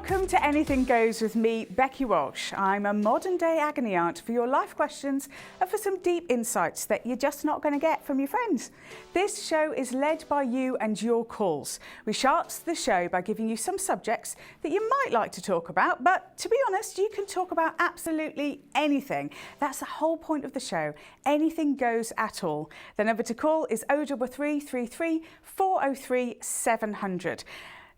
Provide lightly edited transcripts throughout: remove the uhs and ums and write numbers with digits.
Welcome to Anything Goes with me, Becky Walsh. I'm a modern-day agony aunt for your life questions and for some deep insights that you're just not going to get from your friends. This show is led by you and your calls. We start the show by giving you some subjects that you might like to talk about, but to be honest, you can talk about absolutely anything. That's the whole point of the show. Anything goes at all. The number to call is 03333 403 700.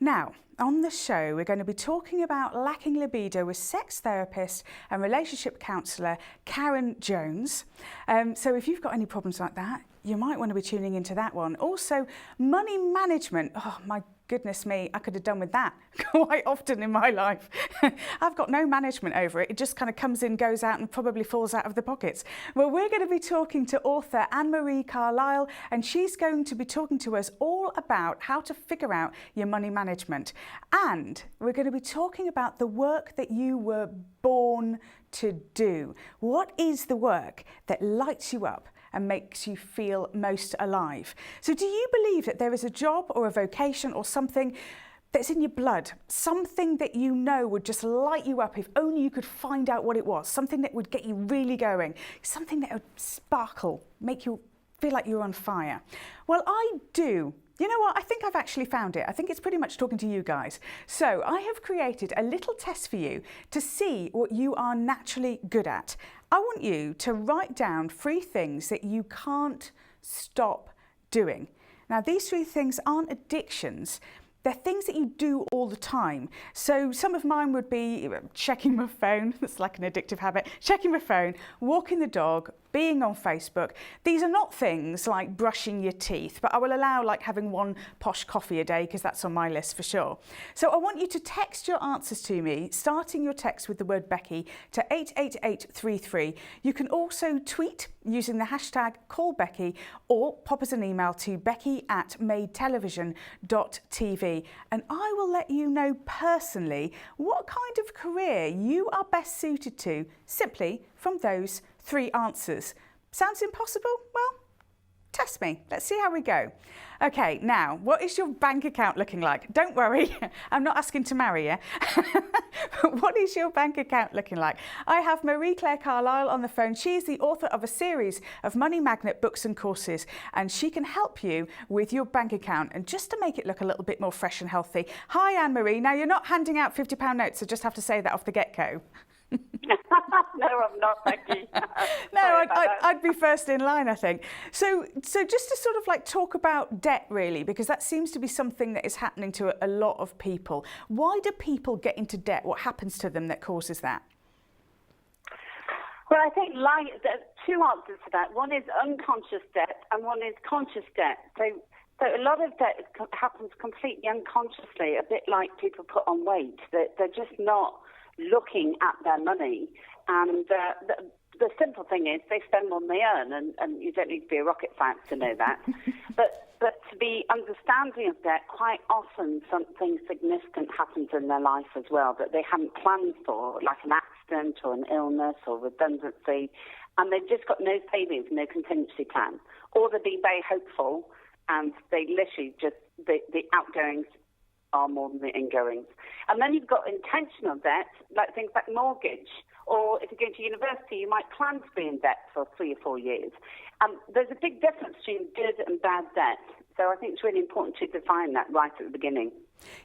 Now, on the show, we're going to be talking about lacking libido with sex therapist and relationship counsellor Karen Jones. So if you've got any problems like that, you might want to be tuning into that one. Also, money management. Oh, my goodness me, I could have done with that quite often in my life. I've got no management over it. It just kind of comes in, goes out, and probably falls out of the pockets. Well, we're going to be talking to author Marie-Claire Carlyle, and she's going to be talking to us all about how to figure out your money management. And we're going to be talking about the work that you were born to do. What is the work that lights you up and makes you feel most alive? So do you believe that there is a job or a vocation or something that's in your blood, something that you know would just light you up if only you could find out what it was, something that would get you really going, something that would sparkle, make you feel like you're on fire? Well, I do. You know what? I think I've actually found it. I think it's pretty much talking to you guys. So I have created a little test for you to see what you are naturally good at. I want you to write down 3 things that you can't stop doing. Now, these 3 things aren't addictions. They're things that you do all the time. So some of mine would be checking my phone. That's like an addictive habit. Checking my phone, walking the dog, being on Facebook. These are not things like brushing your teeth, but I will allow like having 1 posh coffee a day because that's on my list for sure. So I want you to text your answers to me, starting your text with the word Becky to 88833. You can also tweet using the hashtag #CallBecky or pop us an email to becky@madetelevision.tv, and I will let you know personally what kind of career you are best suited to simply from those 3 answers. Sounds impossible? Well, test me. Let's see how we go. Okay, now, what is your bank account looking like? Don't worry, I'm not asking to marry you. What is your bank account looking like? I have Marie-Claire Carlyle on the phone. She's the author of a series of money magnet books and courses, and she can help you with your bank account and just to make it look a little bit more fresh and healthy. Hi, Anne-Marie. Now, you're not handing out £50 notes, so just have to say that off the get-go. No, I'm not, Becky. No, I'd be first in line, I think. So just to sort of like talk about debt, really, because that seems to be something that is happening to a lot of people. Why do people get into debt? What happens to them that causes that? Well, I think there's 2 answers to that. One is unconscious debt and one is conscious debt. So a lot of debt happens completely unconsciously, a bit like people put on weight. They're just not looking at their money, and the simple thing is they spend more than they earn, and you don't need to be a rocket scientist to know that. but to be understanding of that, quite often something significant happens in their life as well that they hadn't planned for, like an accident or an illness or redundancy, and they've just got no savings, no contingency plan, or they're being very hopeful and they literally just the outgoings are more than the ingoings. And then you've got intentional debt, like things like mortgage, or if you're going to university, you might plan to be in debt for 3 or 4 years. There's a big difference between good and bad debt. So I think it's really important to define that right at the beginning.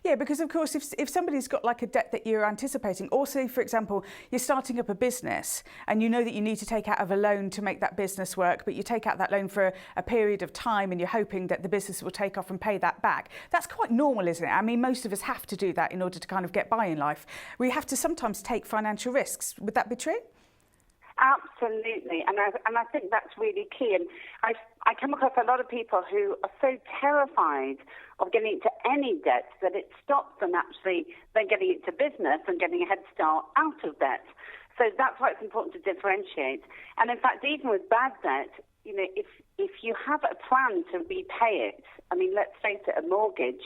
Yeah, because of course, if somebody's got like a debt that you're anticipating, or say, for example, you're starting up a business and you know that you need to take out of a loan to make that business work, but you take out that loan for a period of time and you're hoping that the business will take off and pay that back. That's quite normal, isn't it? I mean, most of us have to do that in order to kind of get by in life. We have to sometimes take financial risks. Would that be true? Absolutely, and I think that's really key. And I come across a lot of people who are so terrified of getting into any debt that it stops them actually then getting into business and getting a head start out of debt. So that's why it's important to differentiate. And in fact, even with bad debt, you know, if you have a plan to repay it, I mean, let's face it, a mortgage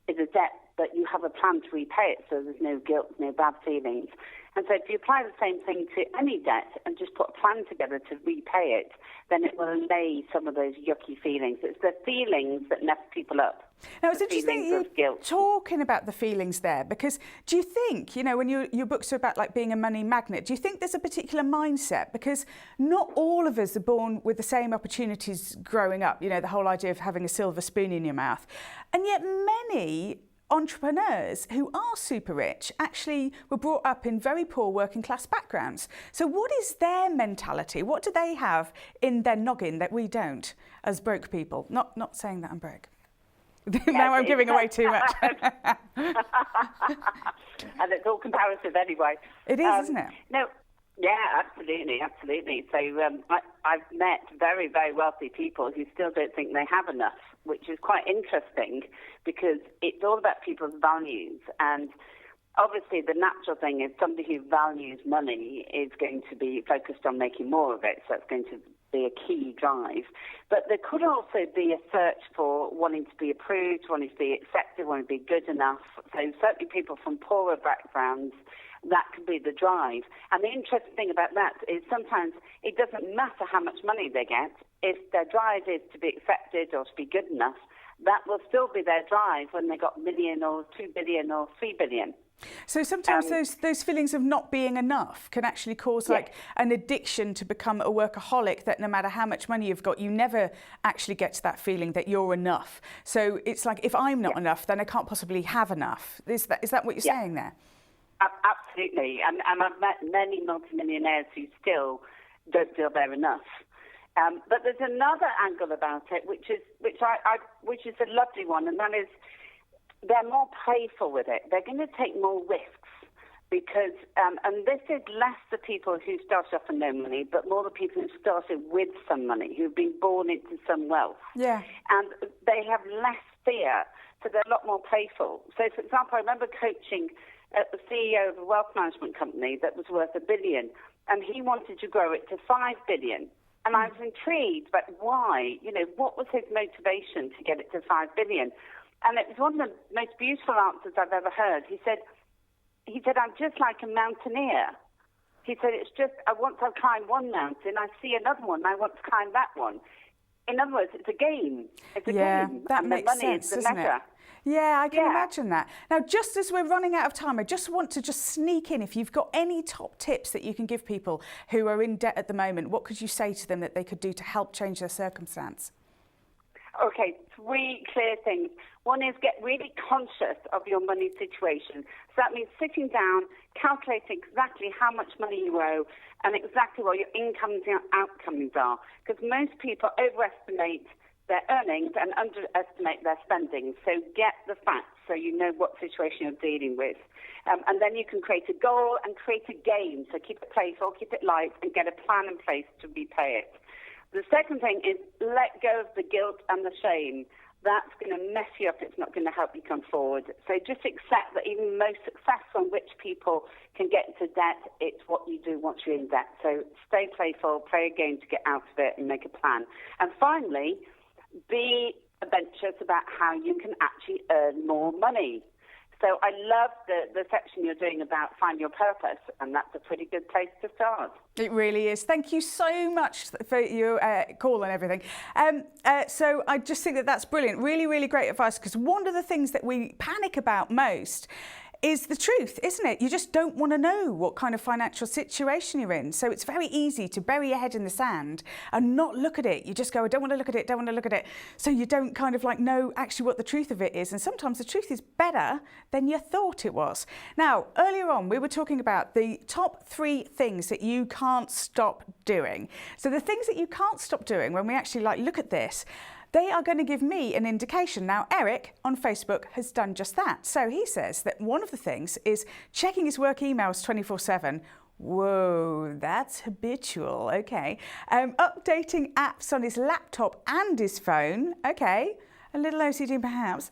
is a debt, but you have a plan to repay it, so there's no guilt, no bad feelings. And so if you apply the same thing to any debt and just put a plan together to repay it, then it will allay some of those yucky feelings. It's the feelings that mess people up. Now, it's interesting you guilt. talking about the feelings there, because do you think, when your books are about like being a money magnet, do you think there's a particular mindset? Because not all of us are born with the same opportunities growing up, the whole idea of having a silver spoon in your mouth. And yet many entrepreneurs who are super rich actually were brought up in very poor working class backgrounds. So what is their mentality? What do they have in their noggin that we don't as broke people? Not saying that I'm broke. Now I'm giving away too much. And it's all comparative anyway. It is, isn't it? No, yeah, absolutely. So I've met very, very wealthy people who still don't think they have enough, which is quite interesting because it's all about people's values. And obviously the natural thing is somebody who values money is going to be focused on making more of it. So it's going to be a key drive. But there could also be a search for wanting to be approved, wanting to be accepted, wanting to be good enough. So certainly people from poorer backgrounds, that could be the drive. And the interesting thing about that is sometimes it doesn't matter how much money they get. If their drive is to be accepted or to be good enough, that will still be their drive when they got $1 million or $2 billion or $3 billion. So sometimes those feelings of not being enough can actually cause like an addiction to become a workaholic, that no matter how much money you've got, you never actually get to that feeling that you're enough. So it's like, if I'm not enough, then I can't possibly have enough. Is that what you're saying there? Absolutely. And I've met many multimillionaires who still don't feel they're enough. But there's another angle about it, which is a lovely one, and that is they're more playful with it. They're going to take more risks because, and this is less the people who started off with no money, but more the people who started with some money, who've been born into some wealth. Yeah. And they have less fear, so they're a lot more playful. So, for example, I remember coaching the CEO of a wealth management company that was worth $1 billion, and he wanted to grow it to $5 billion. And I was intrigued, but why? What was his motivation to get it to $5 billion? And it was one of the most beautiful answers I've ever heard. He said, I'm just like a mountaineer. He said, it's just, once I've climbed one mountain, I see another one, and I want to climb that one. In other words, it's a game. It's a game. That and makes the money sense, is the doesn't measure. it? Yeah, I can imagine that. Now, just as we're running out of time, I just want to sneak in, if you've got any top tips that you can give people who are in debt at the moment, what could you say to them that they could do to help change their circumstance? Okay, 3 clear things. One is get really conscious of your money situation. So that means sitting down, calculating exactly how much money you owe and exactly what your incomes and outcomes are. Because most people overestimate their earnings and underestimate their spending. So get the facts so you know what situation you're dealing with. And then you can create a goal and create a game. So keep it playful, keep it light, and get a plan in place to repay it. The second thing is let go of the guilt and the shame. That's going to mess you up. It's not going to help you come forward. So just accept that even most successful and rich people can get into debt. It's what you do once you're in debt. So stay playful, play a game to get out of it and make a plan. And finally, be adventurous about how you can actually earn more money. So I love the section you're doing about find your purpose, and that's a pretty good place to start. It really is. Thank you so much for your call and everything. So I just think that that's brilliant. Really, really great advice, because one of the things that we panic about most is the truth, isn't it? You just don't want to know what kind of financial situation you're in. So it's very easy to bury your head in the sand and not look at it. You just go, I don't want to look at it, don't want to look at it. So you don't kind of like know actually what the truth of it is. And sometimes the truth is better than you thought it was. Now, earlier on, we were talking about the top 3 things that you can't stop doing. So the things that you can't stop doing when we actually look at this, they are going to give me an indication. Now, Eric on Facebook has done just that. So he says that one of the things is checking his work emails 24/7. Whoa, that's habitual. Okay. Updating apps on his laptop and his phone. Okay. A little OCD perhaps.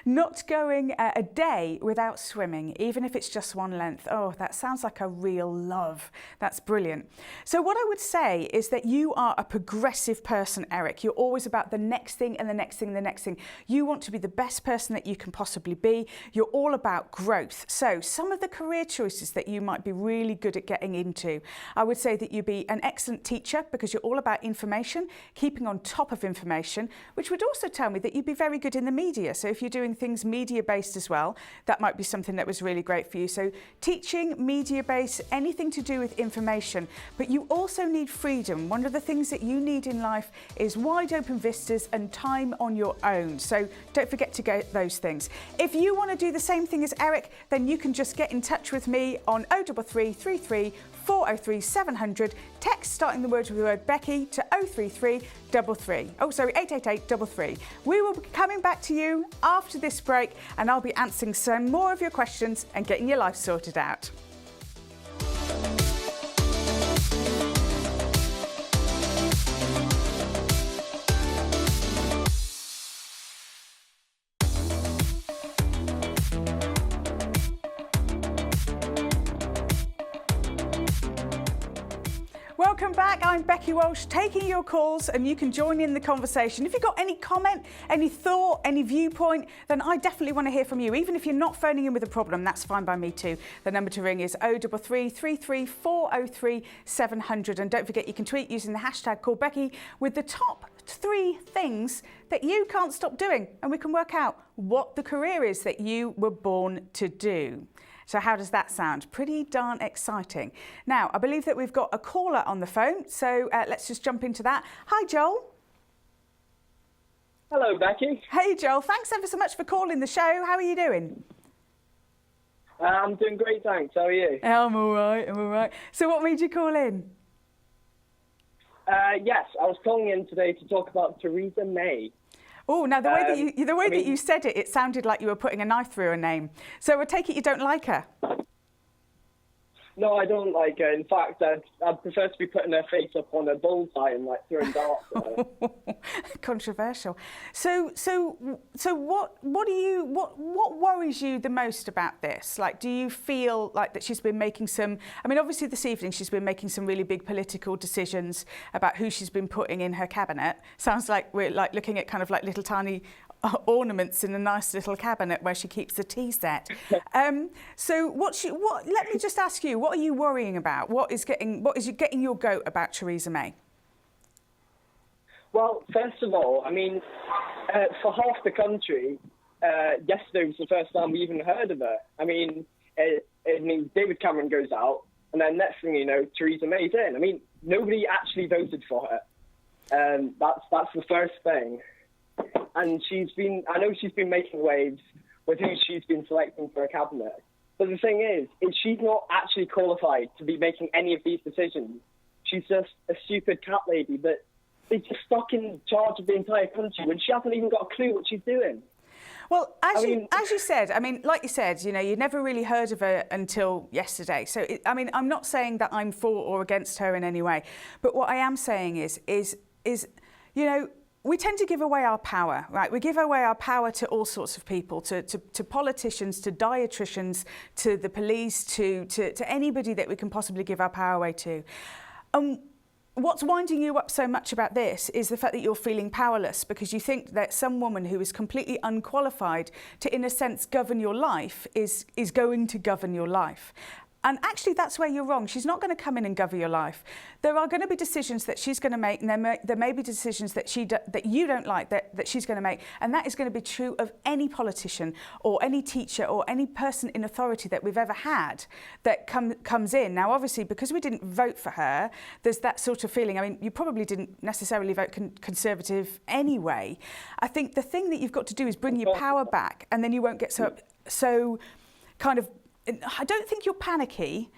Not going a day without swimming, even if it's just one length. Oh, that sounds like a real love. That's brilliant. So what I would say is that you are a progressive person, Eric. You're always about the next thing and the next thing and the next thing. You want to be the best person that you can possibly be. You're all about growth. So some of the career choices that you might be really good at getting into, I would say that you'd be an excellent teacher because you're all about information, keeping on top of information, which would also tell me that you'd be very good in the media. So if you're doing things media-based as well, that might be something that was really great for you. So teaching, media-based, anything to do with information. But you also need freedom. One of the things that you need in life is wide open vistas and time on your own. So don't forget to get those things. If you want to do the same thing as Eric, then you can just get in touch with me on 033 33 403 700. Text starting the word with the word Becky to 033 33. Oh, sorry, 888 33. We will be coming back to you after this break and I'll be answering some more of your questions and getting your life sorted out. Welcome back, I'm Becky Walsh, taking your calls and you can join in the conversation. If you've got any comment, any thought, any viewpoint, then I definitely want to hear from you. Even if you're not phoning in with a problem, that's fine by me too. The number to ring is 033 33 403 700. And don't forget you can tweet using the hashtag #CallBecky with the top 3 things that you can't stop doing and we can work out what the career is that you were born to do. So how does that sound? Pretty darn exciting. Now, I believe that we've got a caller on the phone, so let's just jump into that. Hi, Joel. Hello, Becky. Hey, Joel. Thanks ever so much for calling the show. How are you doing? I'm doing great, thanks. How are you? I'm all right. So what made you call in? Yes, I was calling in today to talk about Theresa May. Oh, now the way that you said it, it sounded like you were putting a knife through her name. So I take it you don't like her? No, I don't like her. In fact, I'd prefer to be putting her face up on a bullseye and like throwing darts at her. Controversial. So what worries you the most about this? Like, do you feel like that she's been making some? I mean, obviously this evening she's been making some really big political decisions about who she's been putting in her cabinet. Sounds like we're like looking at kind of like little tiny ornaments in a nice little cabinet where she keeps the tea set. So let me just ask you, what are you worrying about? What is getting your goat about Theresa May? Well, first of all, I mean, for half the country, yesterday was the first time we even heard of her. I mean, David Cameron goes out, and then next thing you know, Theresa May's in. I mean, nobody actually voted for her. That's the first thing. And I know she's been making waves with who she's been selecting for a cabinet. But the thing is she's not actually qualified to be making any of these decisions. She's just a stupid cat lady that is just stuck in charge of the entire country when she hasn't even got a clue what she's doing. Well, as you said, I mean, like you said, you know, you never really heard of her until yesterday. So, I'm not saying that I'm for or against her in any way. But what I am saying is, you know, we tend to give away our power, right? We give away our power to all sorts of people, to politicians, to dietitians, to the police, to anybody that we can possibly give our power away to. What's winding you up so much about this is the fact that you're feeling powerless because you think that some woman who is completely unqualified to, in a sense, govern your life is going to govern your life. And actually, that's where you're wrong. She's not going to come in and govern your life. There are going to be decisions that she's going to make, and there may be decisions that that you don't like that she's going to make. And that is going to be true of any politician or any teacher or any person in authority that we've ever had that comes in. Now, obviously, because we didn't vote for her, there's that sort of feeling. I mean, you probably didn't necessarily vote Conservative anyway. I think the thing that you've got to do is bring your power back, and then you won't get so kind of. I don't think you're panicky,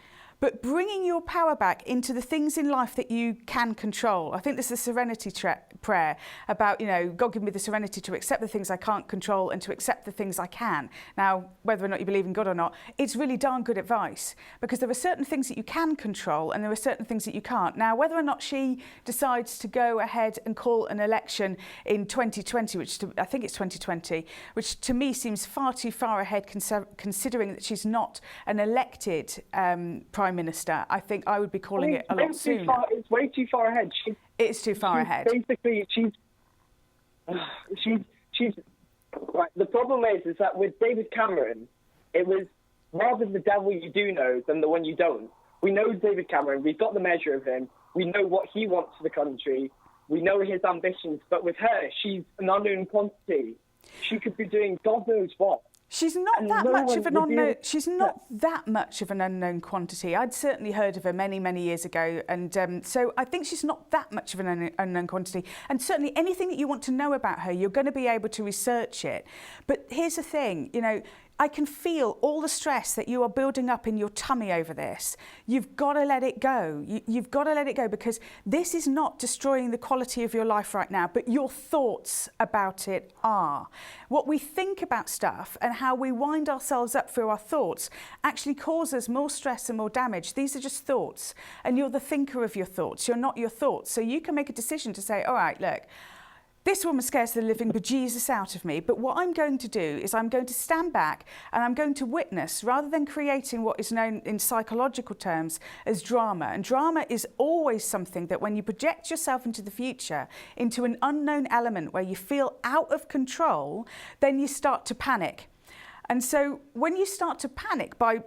but bringing your power back into the things in life that you can control. I think there's the serenity prayer about, God give me the serenity to accept the things I can't control and to accept the things I can. Now, whether or not you believe in God or not, it's really darn good advice, because there are certain things that you can control and there are certain things that you can't. Now, whether or not she decides to go ahead and call an election in 2020, I think it's 2020, which to me seems far too far ahead considering that she's not an elected Prime Minister. I think I would be calling it a lot sooner. It's way too far ahead. It's too far ahead. Basically, she's right. The problem is that with David Cameron, it was rather the devil you do know than the one you don't. We know David Cameron. We've got the measure of him. We know what he wants for the country. We know his ambitions. But with her, she's an unknown quantity. She could be doing God knows what. She's not that much of an unknown. She's not that much of an unknown quantity. I'd certainly heard of her many, many years ago, and so I think she's not that much of an unknown quantity. And certainly, anything that you want to know about her, you're going to be able to research it. But here's the thing, I can feel all the stress that you are building up in your tummy over this. You've got to let it go. You've got to let it go, because this is not destroying the quality of your life right now, but your thoughts about it are. What we think about stuff and how we wind ourselves up through our thoughts actually causes more stress and more damage. These are just thoughts, and you're the thinker of your thoughts. You're not your thoughts. So you can make a decision to say, all right, look, this woman scares the living bejesus out of me, but what I'm going to do is I'm going to stand back and I'm going to witness, rather than creating what is known in psychological terms as drama. And drama is always something that when you project yourself into the future, into an unknown element where you feel out of control, then you start to panic. And so when you start to panic by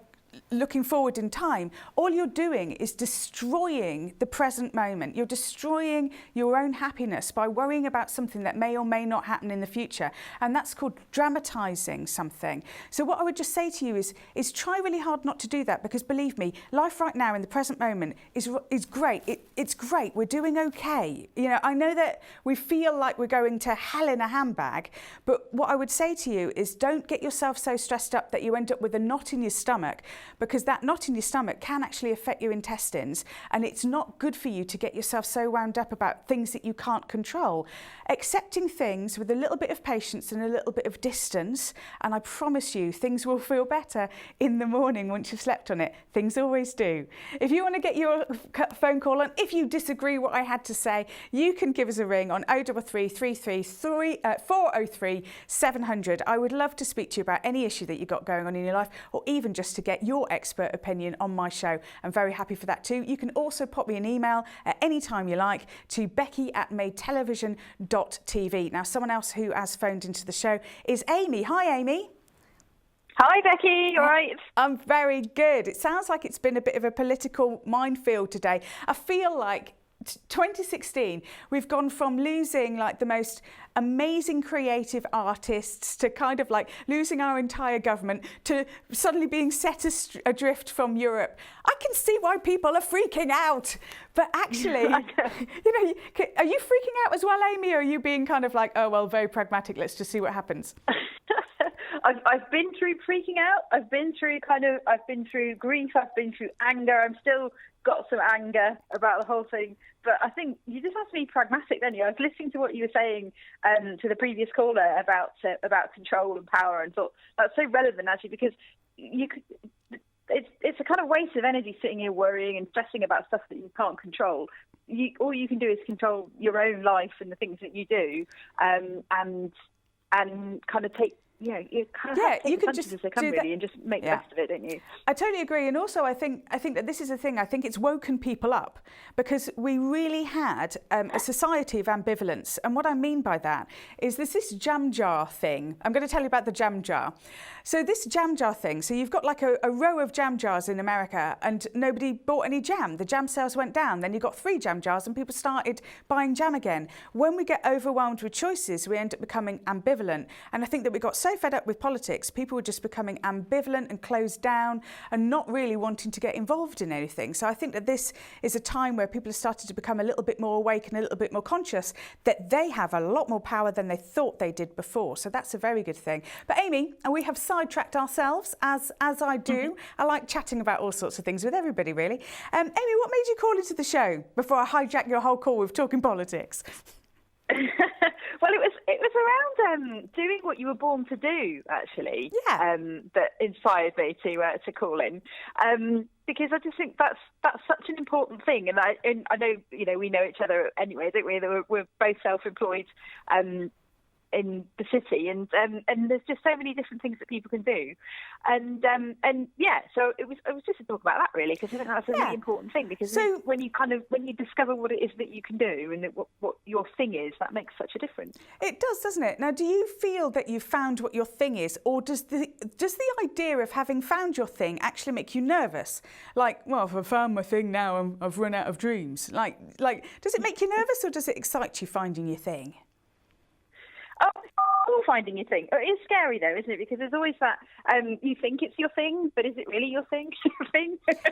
looking forward in time, all you're doing is destroying the present moment. You're destroying your own happiness by worrying about something that may or may not happen in the future. And that's called dramatising something. So what I would just say to you is try really hard not to do that, because believe me, life right now in the present moment is great. It's great. We're doing okay. I know that we feel like we're going to hell in a handbag, but what I would say to you is don't get yourself so stressed up that you end up with a knot in your stomach, because that knot in your stomach can actually affect your intestines, and it's not good for you to get yourself so wound up about things that you can't control. Accepting things with a little bit of patience and a little bit of distance, and I promise you things will feel better in the morning once you've slept on it. Things always do. If you want to get your phone call on, if you disagree what I had to say, you can give us a ring on 033 333 403 700. I would love to speak to you about any issue that you've got going on in your life, or even just to get your expert opinion on my show. I'm very happy for that too. You can also pop me an email at any time you like to becky@madetelevision.tv. Now, someone else who has phoned into the show is Amy. Hi, Amy. Hi, Becky. You all right? I'm very good. It sounds like it's been a bit of a political minefield today. I feel like 2016, we've gone from losing like the most amazing creative artists to kind of like losing our entire government to suddenly being set adrift from Europe. I can see why people are freaking out, but actually, are you freaking out as well, Amy, or are you being kind of like, oh, well, very pragmatic, let's just see what happens? I've been through freaking out. I've been through grief. I've been through anger. I'm still got some anger about the whole thing. But I think you just have to be pragmatic, don't you? I was listening to what you were saying to the previous caller about control and power, and thought that's so relevant actually, because it's a kind of waste of energy sitting here worrying and stressing about stuff that you can't control. All you can do is control your own life and the things that you do, and kind of take. You kind of have to take the punches as they come, really, and just make the best of it, don't you? I totally agree. And also, I think that this is the thing. I think it's woken people up, because we really had a society of ambivalence. And what I mean by that is there's this jam jar thing. I'm going to tell you about the jam jar. So this jam jar thing, so you've got like a row of jam jars in America, and nobody bought any jam. The jam sales went down. Then you got 3 jam jars and people started buying jam again. When we get overwhelmed with choices, we end up becoming ambivalent. And I think that we got so so fed up with politics, people were just becoming ambivalent and closed down and not really wanting to get involved in anything. So I think that this is a time where people have started to become a little bit more awake and a little bit more conscious that they have a lot more power than they thought they did before. So that's a very good thing. But Amy, we have sidetracked ourselves, as I do. I like chatting about all sorts of things with everybody, really. Amy, what made you call into the show before I hijack your whole call with talking politics? Well, it was around doing what you were born to do, actually. Yeah. That inspired me to call in, because I just think that's such an important thing. And I know, you know, we know each other anyway, don't we? That we're both self-employed in the city, and there's just so many different things that people can do, and yeah, so it was just to talk about that, really, because I think that's a really important thing, because when you discover what it is that you can do and what your thing is, that makes such a difference. It does, doesn't it? Now, do you feel that you've found what your thing is, or does the idea of having found your thing actually make you nervous? Like, well, if I've found my thing now, I've run out of dreams. Like, does it make you nervous, or does it excite you finding your thing? Oh, finding your thing. It is scary, though, isn't it? Because there's always that, you think it's your thing, but is it really your thing?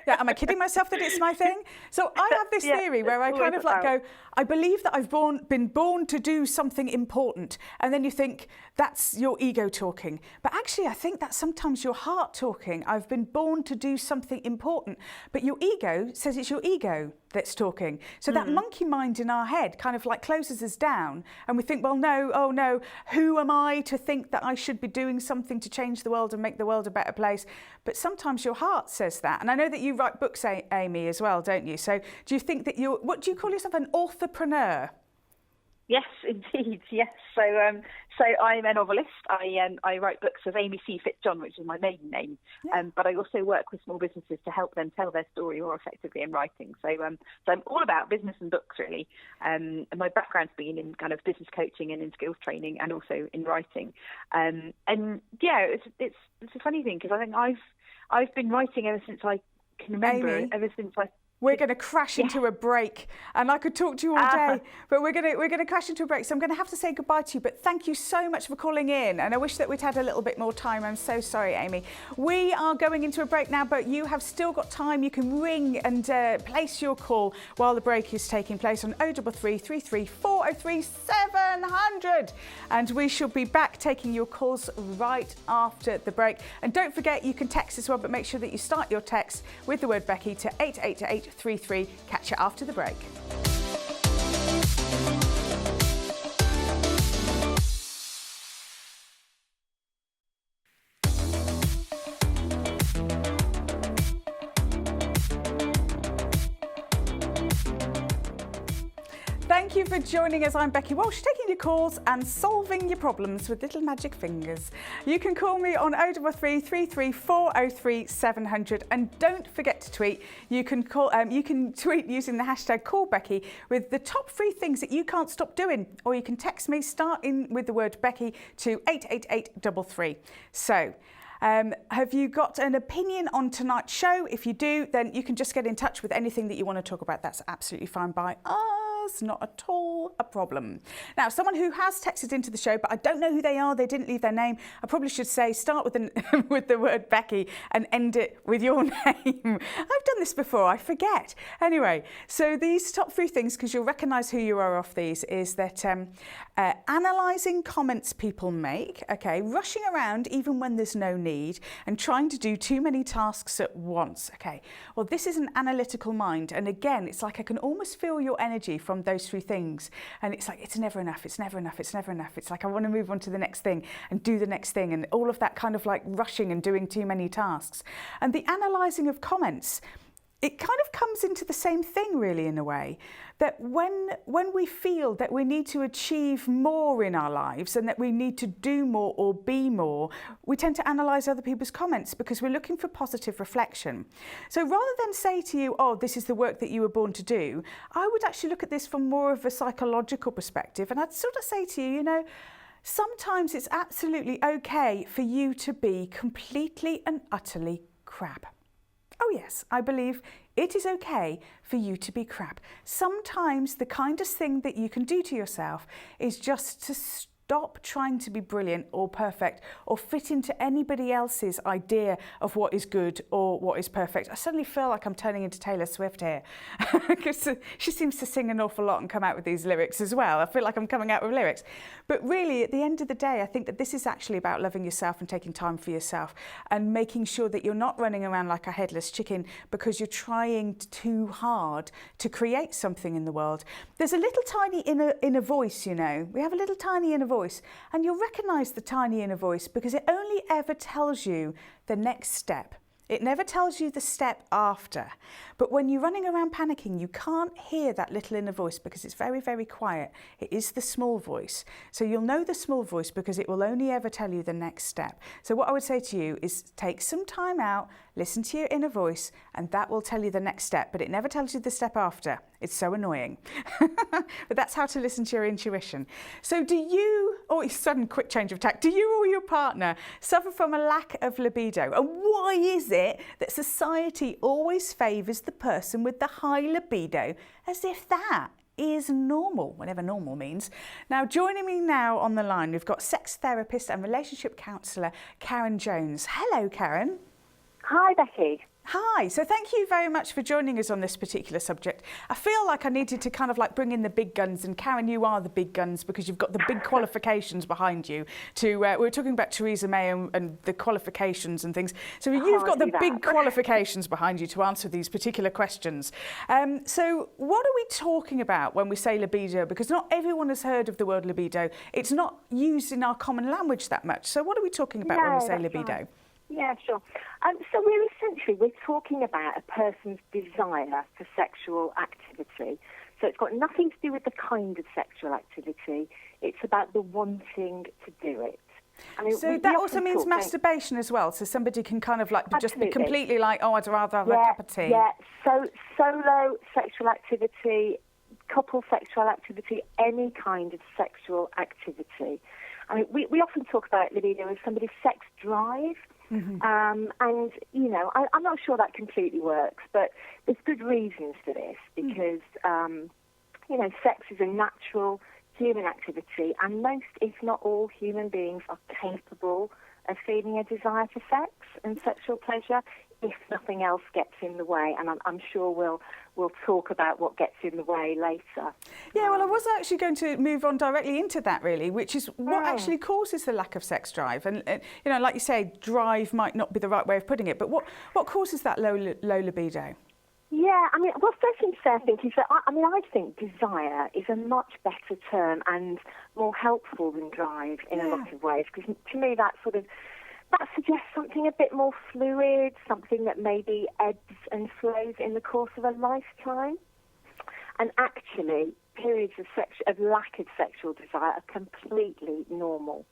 Yeah, am I kidding myself that it's my thing? So I have this theory where I kind of like go, I believe that I've been born to do something important. And then you think that's your ego talking. But actually, I think that's sometimes your heart talking. I've been born to do something important. But your ego says it's your ego that's talking. So that monkey mind in our head kind of like closes us down, and we think, well, no, oh no, who am I to think that I should be doing something to change the world and make the world a better place? But sometimes your heart says that. And I know that you write books, Amy, as well, don't you? So do you think that what do you call yourself, an authorpreneur? Yes, indeed. Yes. So I'm a novelist. I write books of Amy C. Fitzjohn, which is my maiden name. Yeah. But I also work with small businesses to help them tell their story more effectively in writing. So I'm all about business and books, really. And my background's been in kind of business coaching and in skills training, and also in writing. And yeah, it's a funny thing, because I think I've been writing ever since I can remember. Amy, ever since I. We're going to crash into a break, and I could talk to you all day, but we're going to crash into a break. So I'm going to have to say goodbye to you, but thank you so much for calling in, and I wish that we'd had a little bit more time. I'm so sorry, Amy. We are going into a break now, but you have still got time. You can ring and place your call while the break is taking place on 033 33 403 700, and we shall be back taking your calls right after the break. And don't forget, you can text as well, but make sure that you start your text with the word Becky to 88833. Catch you after the break. Thank you for joining us. I'm Becky Walsh, taking your calls and solving your problems with little magic fingers. You can call me on 033 33 403 700, and don't forget to tweet. You can tweet using the hashtag #CallBecky with the top 3 things that you can't stop doing, or you can text me, start in with the word Becky to 88833. So, have you got an opinion on tonight's show? If you do, then you can just get in touch with anything that you want to talk about. That's absolutely fine by us, not at all a problem. Now, someone who has texted into the show, but I don't know who they are, they didn't leave their name. I probably should say start with the word Becky and end it with your name. I've done this before, I forget. Anyway, so these top 3 things, because you'll recognise who you are off these, is that analysing comments people make, okay, rushing around even when there's no need, and trying to do too many tasks at once. Okay, well, this is an analytical mind, and again, it's like I can almost feel your energy from those 3 things, and it's like it's never enough, it's never enough, it's never enough. It's like I want to move on to the next thing and do the next thing, and all of that kind of like rushing and doing too many tasks. And the analysing of comments, it kind of comes into the same thing, really, in a way, that when we feel that we need to achieve more in our lives and that we need to do more or be more, we tend to analyse other people's comments because we're looking for positive reflection. So rather than say to you, oh, this is the work that you were born to do, I would actually look at this from more of a psychological perspective, and I'd sort of say to you, you know, sometimes it's absolutely okay for you to be completely and utterly crap. Oh yes, I believe it is okay for you to be crap. Sometimes the kindest thing that you can do to yourself is just to stop trying to be brilliant or perfect or fit into anybody else's idea of what is good or what is perfect. I suddenly feel like I'm turning into Taylor Swift here because she seems to sing an awful lot and come out with these lyrics as well. I feel like I'm coming out with lyrics. But really, at the end of the day, I think that this is actually about loving yourself and taking time for yourself and making sure that you're not running around like a headless chicken because you're trying too hard to create something in the world. There's a little tiny inner voice, you know. We have a little tiny inner voice, and you'll recognise the tiny inner voice because it only ever tells you the next step. It never tells you the step after. But when you're running around panicking, you can't hear that little inner voice because it's very, very quiet. It is the small voice. So you'll know the small voice because it will only ever tell you the next step. So what I would say to you is take some time out, listen to your inner voice, and that will tell you the next step. But it never tells you the step after. It's so annoying. But that's how to listen to your intuition. So do you, sudden quick change of tack, do you or your partner suffer from a lack of libido? And why is it that society always favours the person with the high libido as if that is normal, whatever normal means? Now, joining me now on the line, we've got sex therapist and relationship counsellor Karen Jones. Hello, Karen. Hi, Becky. Hi, so thank you very much for joining us on this particular subject. I feel like I needed to kind of like bring in the big guns, and Karen, you are the big guns because you've got the big qualifications behind you. We were talking about Theresa May and the qualifications and things. So you've got the big qualifications behind you to answer these particular questions. So what are we talking about when we say libido? Because not everyone has heard of the word libido. It's not used in our common language that much. So what are we talking about when we say libido? Right. Yeah, sure. So we're talking about a person's desire for sexual activity. So it's got nothing to do with the kind of sexual activity. It's about the wanting to do it. I mean, so that also means masturbation as well. So somebody can kind of like just be completely like, oh, I'd rather have a cup of tea. Yeah, so solo sexual activity, couple sexual activity, any kind of sexual activity. I mean, we often talk about libido as somebody's sex drive. Mm-hmm. And, you know, I'm not sure that completely works, but there's good reasons for this because, you know, sex is a natural human activity and most, if not all, human beings are capable of feeling a desire for sex and sexual pleasure if nothing else gets in the way. And I'm sure we'll talk about what gets in the way later. Yeah, well, I was actually going to move on directly into that, really, which is what actually causes the lack of sex drive. And, you know, like you say, drive might not be the right way of putting it, but what causes that low libido? Yeah, I mean, well, first thing to say, I think, is that, I think desire is a much better term and more helpful than drive in a lot of ways, because to me that suggests something a bit more fluid, something that maybe ebbs and flows in the course of a lifetime. And actually, periods of lack of sexual desire are completely normal.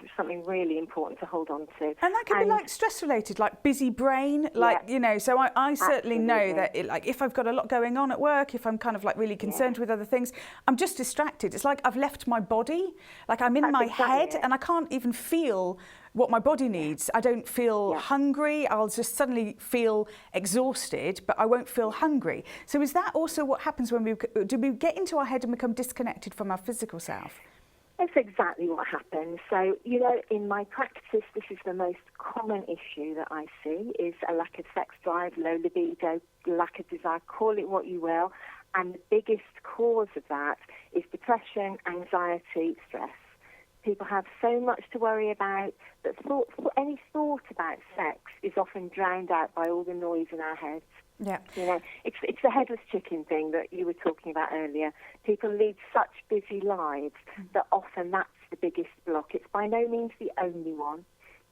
It's something really important to hold on to. And that can be like stress-related, like busy brain, like, you know, so I certainly know that if I've got a lot going on at work, if I'm kind of like really concerned with other things, I'm just distracted. It's like I've left my body, like I'm in my head and I can't even feel what my body needs. I don't feel hungry. I'll just suddenly feel exhausted, but I won't feel hungry. So is that also what happens when do we get into our head and become disconnected from our physical self? That's exactly what happens. So, you know, in my practice, this is the most common issue that I see is a lack of sex drive, low libido, lack of desire, call it what you will. And the biggest cause of that is depression, anxiety, stress. People have so much to worry about that any thought about sex is often drowned out by all the noise in our heads. Yeah, you know, it's the headless chicken thing that you were talking about earlier. People lead such busy lives that often that's the biggest block. It's by no means the only one,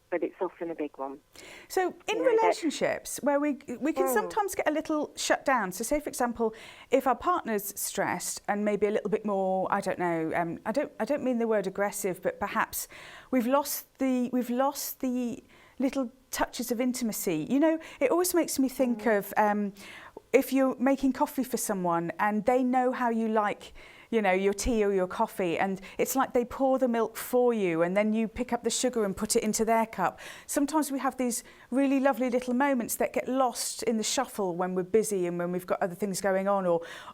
but it's often a big one. So in relationships where we can sometimes get a little shut down. So say, for example, if our partner's stressed and maybe a little bit more, I don't know, I don't mean the word aggressive, but perhaps we've lost the little touches of intimacy. You know, it always makes me think of if you're making coffee for someone and they know how you like you know, your tea or your coffee, and it's like they pour the milk for you and then you pick up the sugar and put it into their cup. Sometimes we have these really lovely little moments that get lost in the shuffle when we're busy and when we've got other things going on,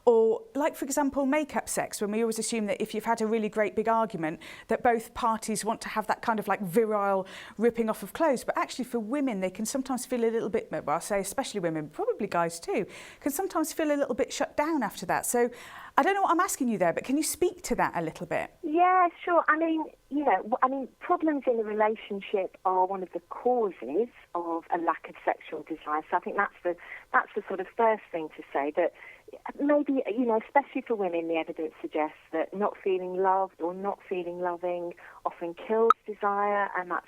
or like, for example, makeup sex, when we always assume that if you've had a really great big argument that both parties want to have that kind of like virile ripping off of clothes. But actually for women, they can sometimes feel a little bit, well, I say especially women, probably guys too, can sometimes feel a little bit shut down after that. So I don't know what I'm asking you there, but can you speak to that a little bit? Yeah, sure. I mean, problems in a relationship are one of the causes of a lack of sexual desire. So I think that's the sort of first thing to say, that maybe, especially for women, the evidence suggests that not feeling loved or not feeling loving often kills desire, and that's,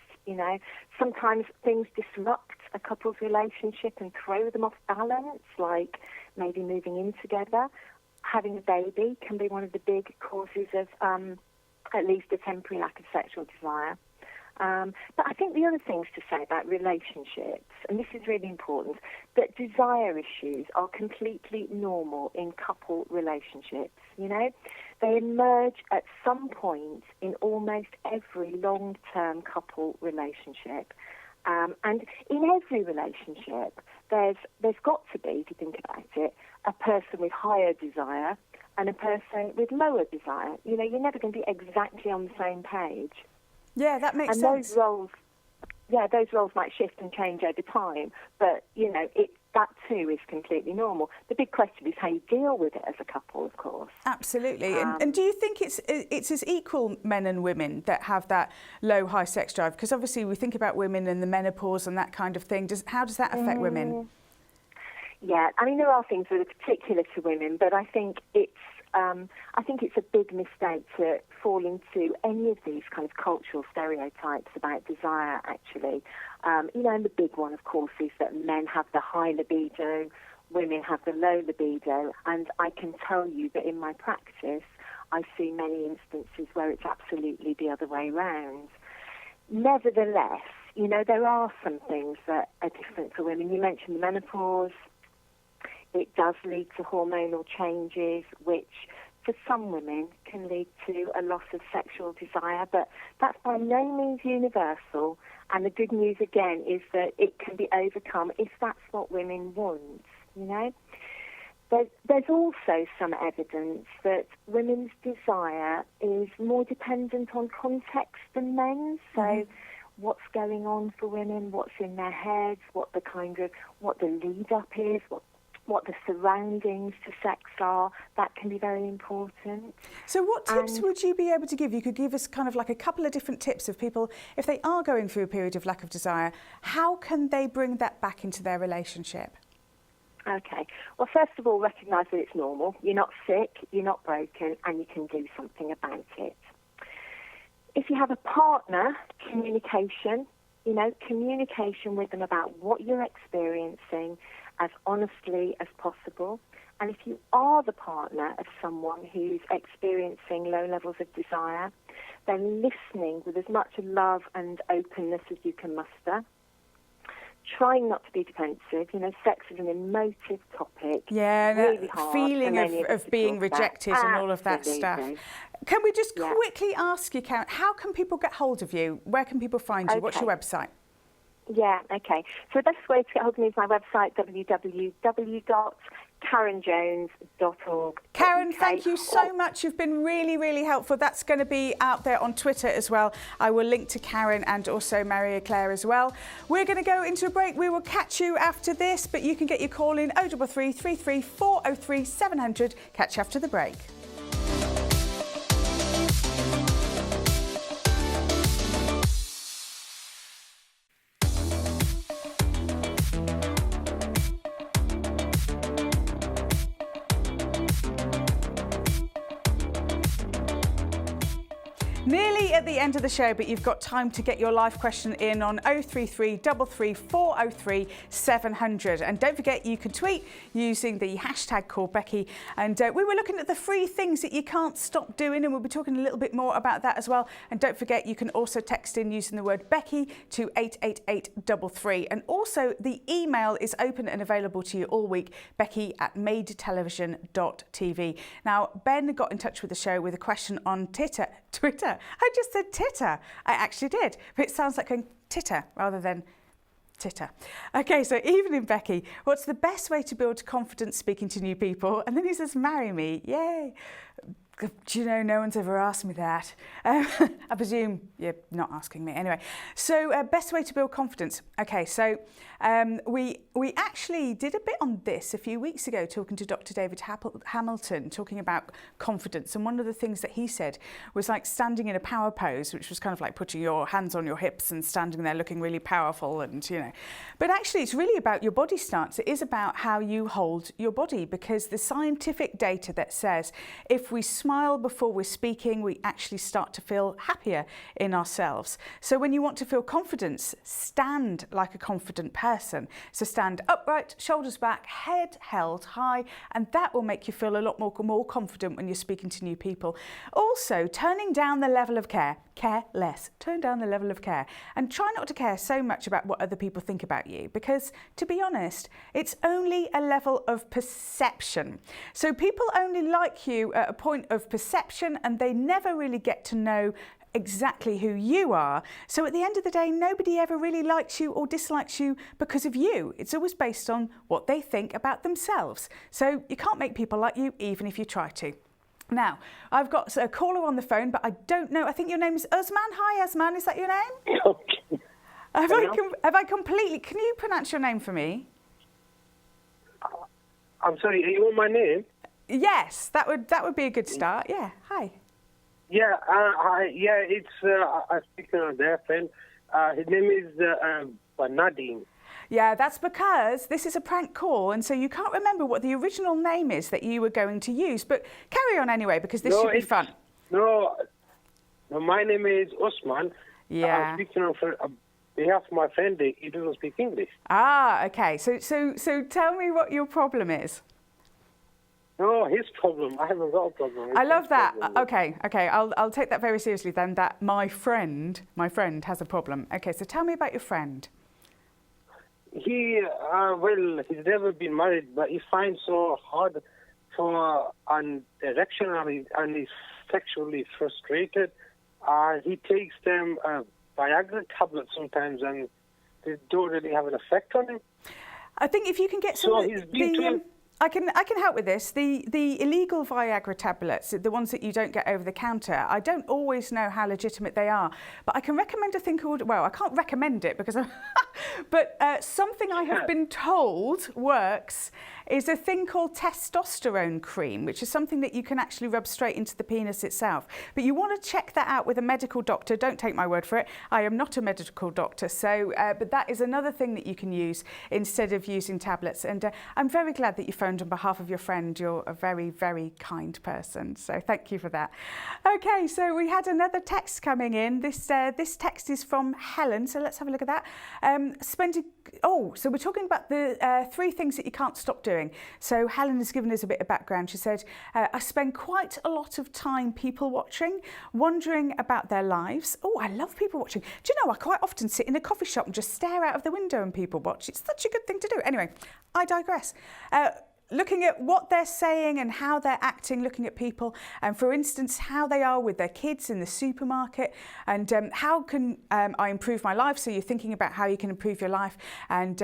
sometimes things disrupt a couple's relationship and throw them off balance, like maybe moving in together. Having a baby can be one of the big causes of at least a temporary lack of sexual desire. But I think the other things to say about relationships, and this is really important, that desire issues are completely normal in couple relationships, They emerge at some point in almost every long-term couple relationship. And in every relationship, there's got to be, if you think about it, a person with higher desire and a person with lower desire. You're never going to be exactly on the same page. Yeah, that makes sense. Those roles might shift and change over time, but, that too is completely normal. The big question is how you deal with it as a couple, of course. Absolutely. And do you think it's as equal, men and women, that have that low, high sex drive? Because obviously we think about women and the menopause and that kind of thing. How does that affect women? Yeah, I mean, there are things that are particular to women, but I think it's a big mistake to fall into any of these kind of cultural stereotypes about desire, actually. And the big one, of course, is that men have the high libido, women have the low libido, and I can tell you that in my practice, I see many instances where it's absolutely the other way round. Nevertheless, there are some things that are different for women. You mentioned the menopause. It does lead to hormonal changes, which for some women can lead to a loss of sexual desire, but that's by no means universal. And the good news, again, is that it can be overcome if that's what women want, There's also some evidence that women's desire is more dependent on context than men's. So what's going on for women, what's in their heads, what the lead up is, what the surroundings to sex are, that can be very important. So what tips would you be able to give? You could give us kind of like a couple of different tips of people, if they are going through a period of lack of desire, how can they bring that back into their relationship? Okay. Well, first of all, recognise that it's normal. You're not sick, you're not broken, and you can do something about it. If you have a partner, communication with them about what you're experiencing as honestly as possible. And if you are the partner of someone who's experiencing low levels of desire, then listening with as much love and openness as you can muster. Trying not to be defensive. Sex is an emotive topic. Yeah, really hard feeling of being rejected and all of that stuff. Can we just quickly ask you, Karen, how can people get hold of you? Where can people find you? What's your website? Yeah, okay. So the best way to get hold of me is my website, www.karenjones.org. Karen, thank you so much. You've been really, really helpful. That's going to be out there on Twitter as well. I will link to Karen and also Marie-Claire as well. We're going to go into a break. We will catch you after this, but you can get your call in 033 33 403 700. Catch you after the break. Nearly nearly at the end of the show, but you've got time to get your live question in on 033 33 403 700. And don't forget, you can tweet using the hashtag #CallBecky. And we were looking at the free things that you can't stop doing, and we'll be talking a little bit more about that as well. And don't forget, you can also text in using the word Becky to 88833. And also, the email is open and available to you all week, becky@madetelevision.tv. Now, Ben got in touch with the show with a question on Twitter. I just said titter. I actually did, but it sounds like going titter rather than titter. Okay, so evening, Becky. What's the best way to build confidence speaking to new people? And then he says, marry me. Yay. Do you know, no one's ever asked me that. I presume you're not asking me. Anyway, so best way to build confidence. Okay, so we actually did a bit on this a few weeks ago, talking to Dr. David Hamilton, talking about confidence. And one of the things that he said was like standing in a power pose, which was kind of like putting your hands on your hips and standing there looking really powerful and, you know. But actually, it's really about your body stance. It is about how you hold your body, because the scientific data that says if we smile before we're speaking, we actually start to feel happier in ourselves. So when you want to feel confidence, stand like a confident person. So stand upright, shoulders back, head held high, and that will make you feel a lot more confident when you're speaking to new people. Also, turning down the level of care. Care less. Turn down the level of care. And try not to care so much about what other people think about you, because, to be honest, it's only a level of perception. So people only like you at a point of perception, and they never really get to know exactly who you are. So at the end of the day, nobody ever really likes you or dislikes you because of you. It's always based on what they think about themselves. So you can't make people like you, even if you try to. Now, I've got a caller on the phone, but I don't know. I think your name is Usman. Hi, Usman. Is that your name? Okay. Have I completely... Can you pronounce your name for me? I'm sorry, you want my name? Yes, that would be a good start. Yeah, hi. Yeah, it's I speak to their friend. His name is Nadeem. Yeah, that's because this is a prank call, and so you can't remember what the original name is that you were going to use. But carry on anyway, because this should be fun. No, my name is Osman. Yeah. I'm speaking on behalf of my friend. He doesn't speak English. Ah, okay. So tell me what your problem is. No, his problem. I haven't got a problem. I love that. Okay. I'll take that very seriously then. That my friend has a problem. Okay, so tell me about your friend. He's never been married, but he finds so hard for an erection, and he's sexually frustrated. He takes them Viagra tablets sometimes, and they don't really have an effect on him. I think if you can get some... I can help with this. The illegal Viagra tablets, the ones that you don't get over the counter, I don't always know how legitimate they are, but I can recommend a thing called, well, I can't recommend it because but something I have been told works is a thing called testosterone cream, which is something that you can actually rub straight into the penis itself. But you want to check that out with a medical doctor. Don't take my word for it. I am not a medical doctor. So, but that is another thing that you can use instead of using tablets. And I'm very glad that you phoned on behalf of your friend. You're a very, very kind person. So thank you for that. Okay, so we had another text coming in. This text is from Helen. So let's have a look at that. So we're talking about the 3 things that you can't stop doing. So Helen has given us a bit of background. She said, I spend quite a lot of time people watching, wondering about their lives. Oh, I love people watching. Do you know, I quite often sit in a coffee shop and just stare out of the window and people watch. It's such a good thing to do. Anyway, I digress. Looking at what they're saying and how they're acting, looking at people, and for instance, how they are with their kids in the supermarket, and how can I improve my life? So you're thinking about how you can improve your life, and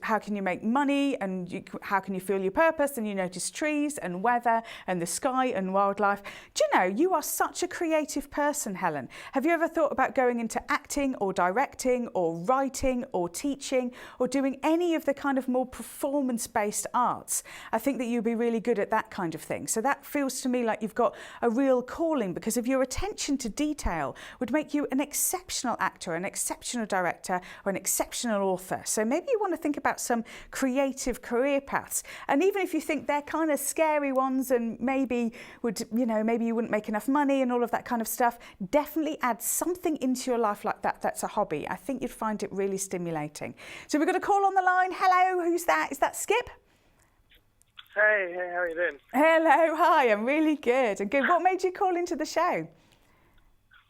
how can you make money, and how can you feel your purpose, and you notice trees and weather and the sky and wildlife. Do you know, you are such a creative person, Helen. Have you ever thought about going into acting or directing or writing or teaching or doing any of the kind of more performance-based arts? arts. I think that you'd be really good at that kind of thing. So that feels to me like you've got a real calling, because of your attention to detail would make you an exceptional actor, an exceptional director, or an exceptional author. So maybe you want to think about some creative career paths. And even if you think they're kind of scary ones and maybe maybe you wouldn't make enough money and all of that kind of stuff, definitely add something into your life like that that's a hobby. I think you'd find it really stimulating. So we've got a call on the line. Hello, who's that? Is that Skip? Hey, how are you doing? Hello, hi, I'm really good. And good. What made you call into the show?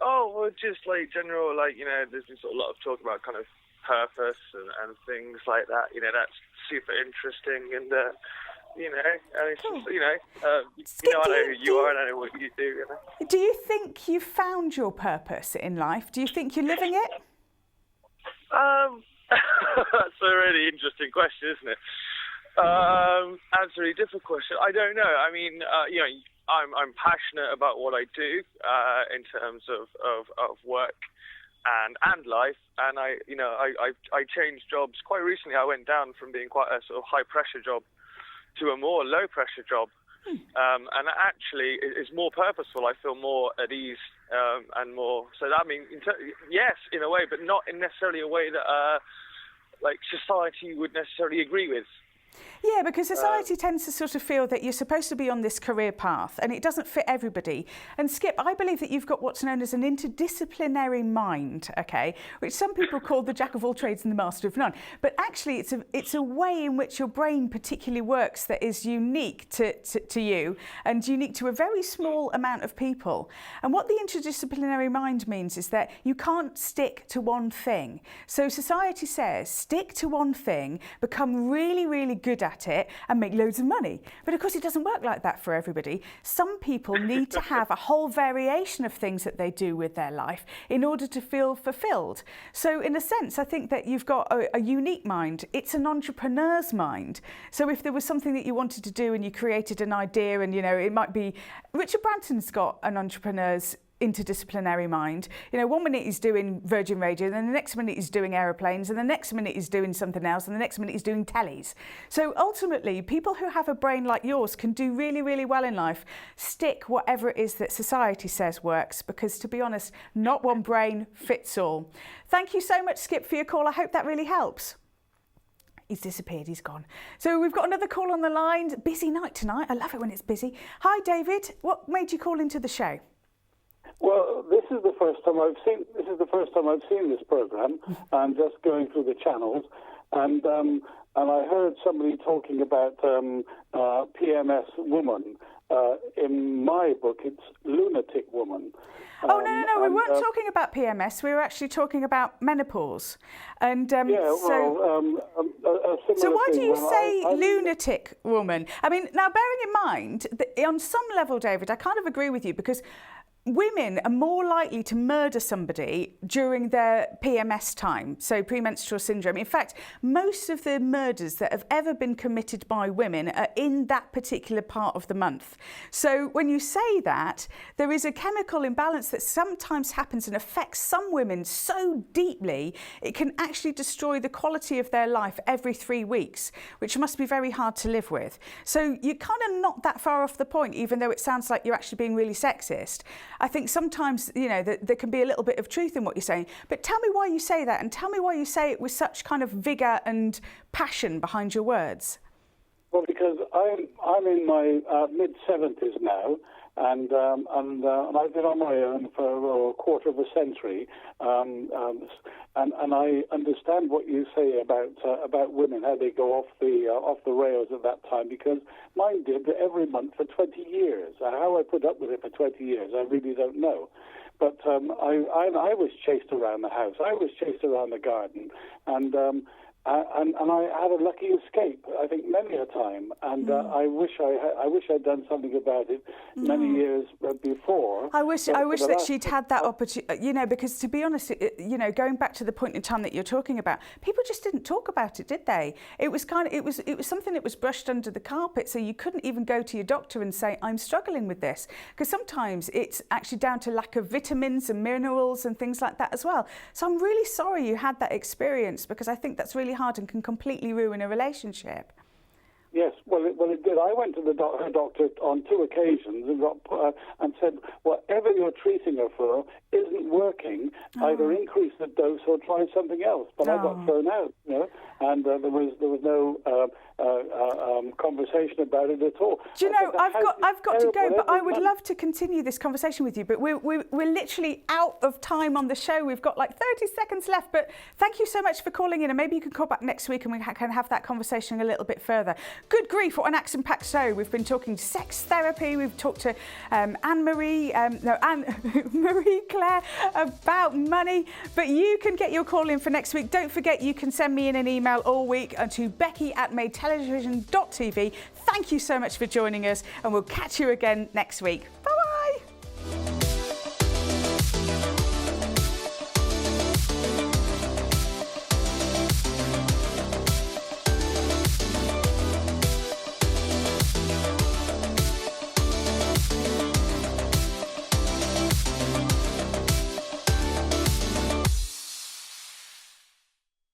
Oh, well, just like general, there's been sort of a lot of talk about kind of purpose and things like that. That's super interesting, and and it's Cool. just, Skip, I know who you are and I know what you do. Do you think you've found your purpose in life? Do you think you're living it? That's a really interesting question, isn't it? That's a really difficult question. I don't know. I mean, I'm passionate about what I do in terms of work and life, and I changed jobs quite recently. I went down from being quite a sort of high pressure job to a more low pressure job, and actually is more purposeful. I feel more at ease and more. So that means yes, in a way, but not in necessarily a way that society would necessarily agree with. Yeah, because society tends to sort of feel that you're supposed to be on this career path and it doesn't fit everybody. And Skip, I believe that you've got what's known as an interdisciplinary mind, okay, which some people call the jack of all trades and the master of none. But actually it's a way in which your brain particularly works that is unique to you and unique to a very small amount of people. And what the interdisciplinary mind means is that you can't stick to one thing. So society says, stick to one thing, become really, really good at it and make loads of money. But of course it doesn't work like that for everybody. Some people need to have a whole variation of things that they do with their life in order to feel fulfilled. So in a sense, I think that you've got a unique mind. It's an entrepreneur's mind. So if there was something that you wanted to do and you created an idea, and it might be, Richard Branson's got an entrepreneur's interdisciplinary mind. 1 minute he's doing Virgin Radio, then the next minute he's doing aeroplanes, and the next minute he's doing something else, and the next minute he's doing tellies. So ultimately, people who have a brain like yours can do really, really well in life. Stick whatever it is that society says works, because to be honest, not one brain fits all. Thank you so much, Skip, for your call. I hope that really helps. He's disappeared, he's gone. So we've got another call on the line. Busy night tonight. I love it when it's busy. Hi, David. What made you call into the show? Well, this is the first time I've seen this program. I'm just going through the channels, and I heard somebody talking about PMS woman. In my book, it's lunatic woman. Oh, no, we weren't talking about PMS. We were actually talking about menopause. And so why do you say lunatic woman? I mean, now bearing in mind that on some level, David, I kind of agree with you, because women are more likely to murder somebody during their PMS time, so premenstrual syndrome. In fact, most of the murders that have ever been committed by women are in that particular part of the month. So when you say that, there is a chemical imbalance that sometimes happens and affects some women so deeply, it can actually destroy the quality of their life every 3 weeks, which must be very hard to live with. So you're kind of not that far off the point, even though it sounds like you're actually being really sexist. I think sometimes, there can be a little bit of truth in what you're saying. But tell me why you say that, and tell me why you say it with such kind of vigour and passion behind your words. Well, because I'm in my mid-70s now, and I've been on my own for a quarter of a century, and I understand what you say about women, how they go off the rails at that time, because mine did every month for 20 years. How I put up with it for 20 years, I really don't know. But I was chased around the house. I was chased around the garden, and I had a lucky escape, I think, many a time. And I wish I'd done something about it many years before. I wish that she'd had that opportunity, because to be honest, going back to the point in time that you're talking about, people just didn't talk about it, did they? It was something that was brushed under the carpet, so you couldn't even go to your doctor and say, I'm struggling with this. Because sometimes it's actually down to lack of vitamins and minerals and things like that as well. So I'm really sorry you had that experience, because I think that's really hard and can completely ruin a relationship. Yes, well, it did. I went to her doctor on 2 occasions and and said, whatever you're treating her for isn't working. Either increase the dose or try something else. But I got thrown out, and there was no conversation about it at all. Do you know, I've got to go, but I would love to continue this conversation with you. But we're literally out of time on the show. We've got like 30 seconds left. But thank you so much for calling in, and maybe you can call back next week and we can have that conversation a little bit further. Good grief, what an action-packed show. We've been talking sex therapy. We've talked to Marie-Claire about money. But you can get your call in for next week. Don't forget, you can send me in an email all week to becky@madetelevision.tv. Thank you so much for joining us, and we'll catch you again next week. Bye.